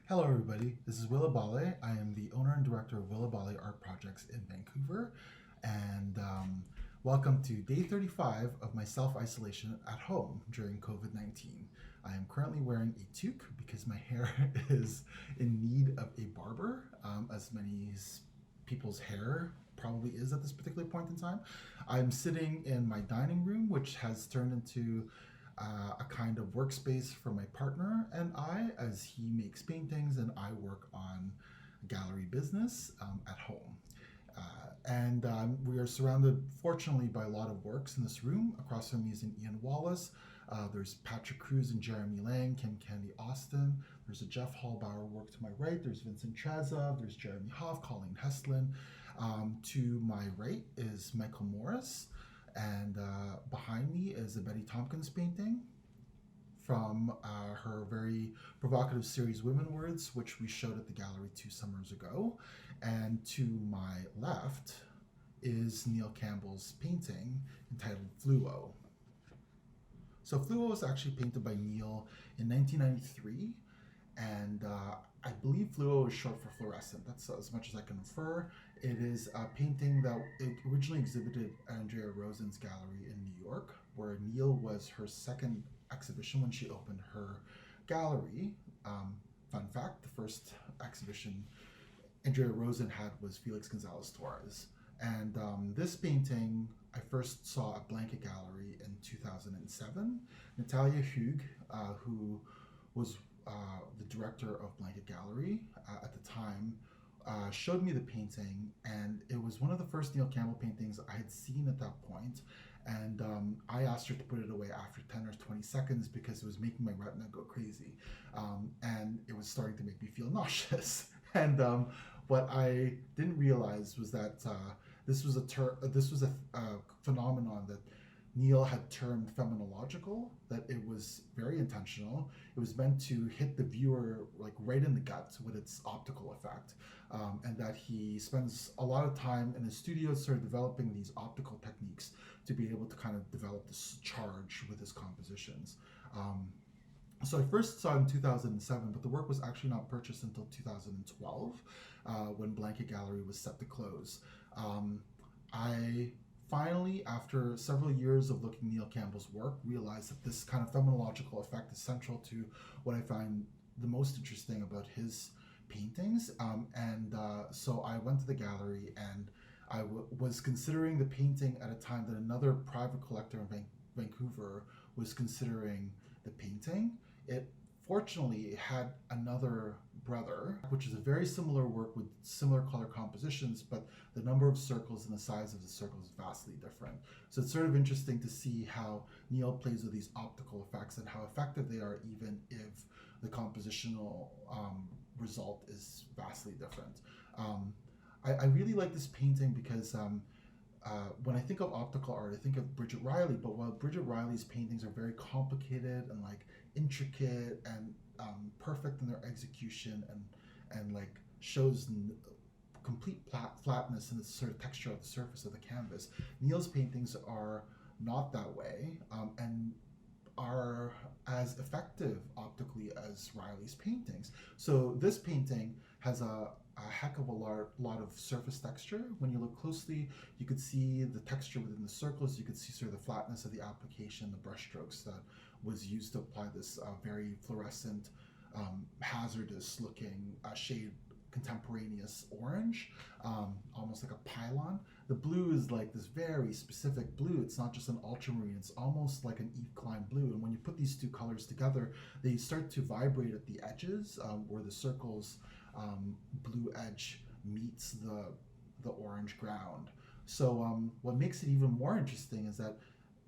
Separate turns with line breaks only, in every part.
Hello, everybody. This is Wil Aballe. I am the owner and director of Wil Aballe Art Projects in Vancouver, and welcome to day 35 of my self-isolation at home during COVID-19. I am currently wearing a toque because my hair is in need of a barber, as many people's hair probably is at this particular point in time. I'm sitting in my dining room, which has turned into a kind of workspace for my partner and I, as he makes paintings and I work on gallery business at home. And we are surrounded, fortunately, by a lot of works in this room. Across from me is an Ian Wallace. There's Patrick Cruz and Jeremy Lang, Kim Candy Austin. There's a Jeff Hallbauer work to my right. There's Vincent Trezov. There's Jeremy Hoff, Colleen Heslin. To my right is Michael Morris. And behind me is a Betty Tompkins painting from her very provocative series Women Words, which we showed at the gallery 2 summers ago. And to my left is Neil Campbell's painting entitled Fluo. So Fluo was actually painted by Neil in 1993, and I believe Fluo is short for fluorescent. That's as much as I can infer. It is a painting that it originally exhibited at Andrea Rosen's gallery in New York, where Neil was her second exhibition when she opened her gallery. Fun fact, the first exhibition Andrea Rosen had was Felix Gonzalez Torres. And this painting I first saw at Blanket Gallery in 2007. Natalia Hug, who was the director of Blanket Gallery at the time, showed me the painting, and it was one of the first Neil Campbell paintings I had seen at that point. And I asked her to put it away after 10 or 20 seconds because it was making my retina go crazy, and it was starting to make me feel nauseous. And what I didn't realize was that this was a phenomenon that Neil had termed phenomenological, that it was very intentional. It was meant to hit the viewer like right in the gut with its optical effect, and that he spends a lot of time in his studio sort of developing these optical techniques to be able to kind of develop this charge with his compositions. So I first saw it in 2007, but the work was actually not purchased until 2012, when Blanket Gallery was set to close. I finally, after several years of looking at Neil Campbell's work, realized that this kind of phenomenological effect is central to what I find the most interesting about his paintings. So I went to the gallery, and I was considering the painting at a time that another private collector in Vancouver was considering the painting. It fortunately had another brother, which is a very similar work with similar color compositions, but the number of circles and the size of the circles is vastly different. So it's sort of interesting to see how Neil plays with these optical effects and how effective they are, even if the compositional result is vastly different. I really like this painting because when I think of optical art, I think of Bridget Riley, but while Bridget Riley's paintings are very complicated and like intricate and perfect in their execution, and like shows complete flatness in the sort of texture of the surface of the canvas, Neil's paintings are not that way, and are as effective optically as Riley's paintings. So this painting has a heck of a lot of surface texture. When you look closely, you could see the texture within the circles. You could see sort of the flatness of the application, the brush strokes that was used to apply this very fluorescent, hazardous looking shade, contemporaneous orange, almost like a pylon. The blue is like this very specific blue. It's not just an ultramarine, it's almost like an Yves Klein blue. And when you put these two colors together, they start to vibrate at the edges, where the circle's blue edge meets the orange ground. So what makes it even more interesting is that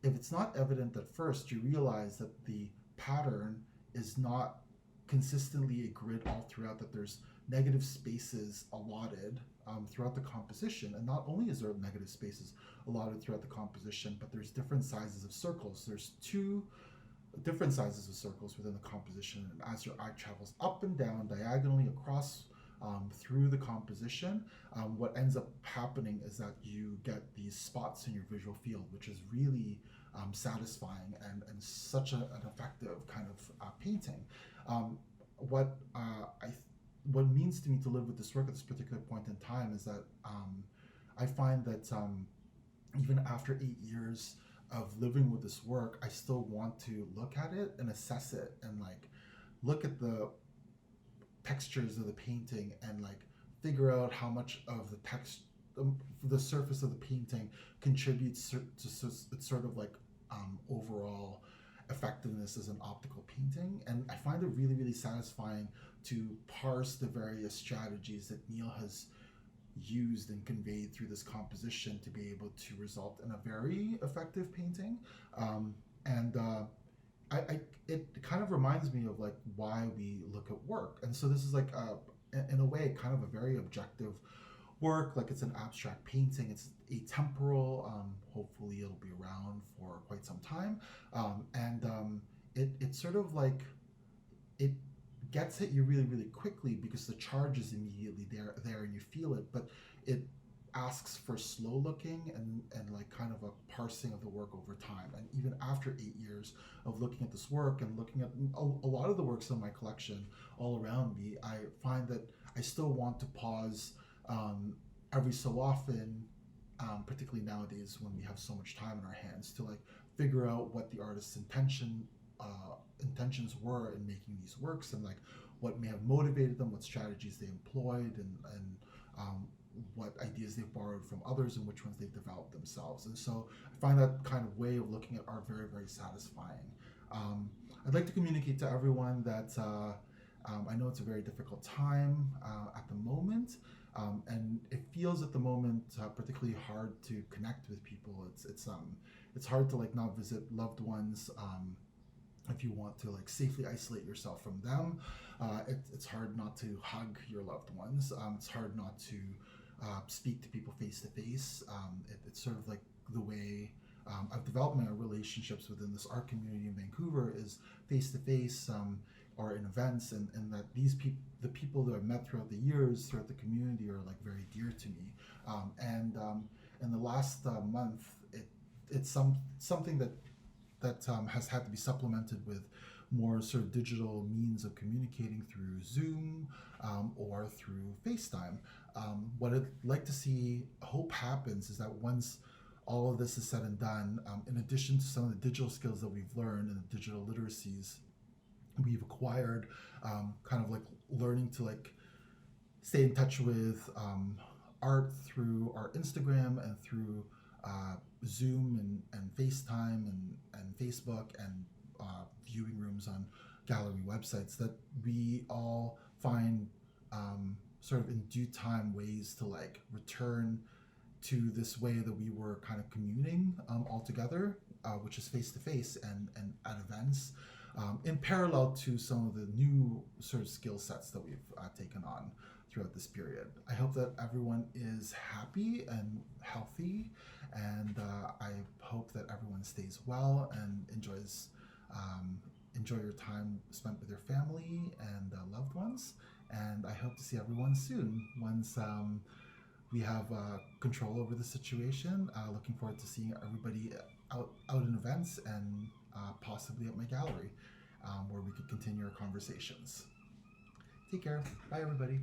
if it's not evident at first, you realize that the pattern is not consistently a grid all throughout, that there's negative spaces allotted throughout the composition. And not only is there negative spaces allotted throughout the composition, but there's different sizes of circles. There's 2 different sizes of circles within the composition, and as your eye travels up and down diagonally across through the composition, what ends up happening is that you get these spots in your visual field, which is really satisfying and such an effective kind of painting. What I what it means to me to live with this work at this particular point in time is that I find that even after 8 years of living with this work, I still want to look at it and assess it and like look at the textures of the painting and like figure out how much of the the surface of the painting contributes to its sort of like overall effectiveness as an optical painting. And I find it really, really satisfying to parse the various strategies that Neil has used and conveyed through this composition to be able to result in a very effective painting. And it kind of reminds me of like why we look at work. And so this is like in a way kind of a very objective work. Like it's an abstract painting. It's atemporal. Hopefully it'll be around for quite some time. It sort of like it gets at you really, really quickly because the charge is immediately there and you feel it. But it asks for slow looking and like kind of a parsing of the work over time. And even after 8 years of looking at this work and looking at a lot of the works in my collection all around me, I find that I still want to pause every so often, particularly nowadays when we have so much time in our hands, to like figure out what the artist's intentions were in making these works and like what may have motivated them, what strategies they employed, and what ideas they've borrowed from others and which ones they've developed themselves. And so I find that kind of way of looking at art very, very satisfying. I'd like to communicate to everyone that I know it's a very difficult time at the moment, and it feels at the moment particularly hard to connect with people. It's hard to like not visit loved ones. If you want to like safely isolate yourself from them, it's hard not to hug your loved ones. It's hard not to speak to people face to face. It's sort of like the way I've developed my relationships within this art community in Vancouver is face to face or in events, and that the people that I've met throughout the years, throughout the community, are like very dear to me. In the last month, it's something that has had to be supplemented with more sort of digital means of communicating through Zoom or through FaceTime. What I'd like to see hope happens is that once all of this is said and done, in addition to some of the digital skills that we've learned and the digital literacies we've acquired, kind of like learning to like stay in touch with art through our Instagram and through Zoom and FaceTime and Facebook and viewing rooms on gallery websites, that we all find sort of in due time ways to like return to this way that we were kind of communing all together, which is face to face and at events, in parallel to some of the new sort of skill sets that we've taken on throughout this period. I hope that everyone is happy and healthy, and I hope that everyone stays well and enjoy your time spent with your family and loved ones. And I hope to see everyone soon once we have control over the situation. Looking forward to seeing everybody out in events and possibly at my gallery, where we could continue our conversations. Take care. Bye, everybody.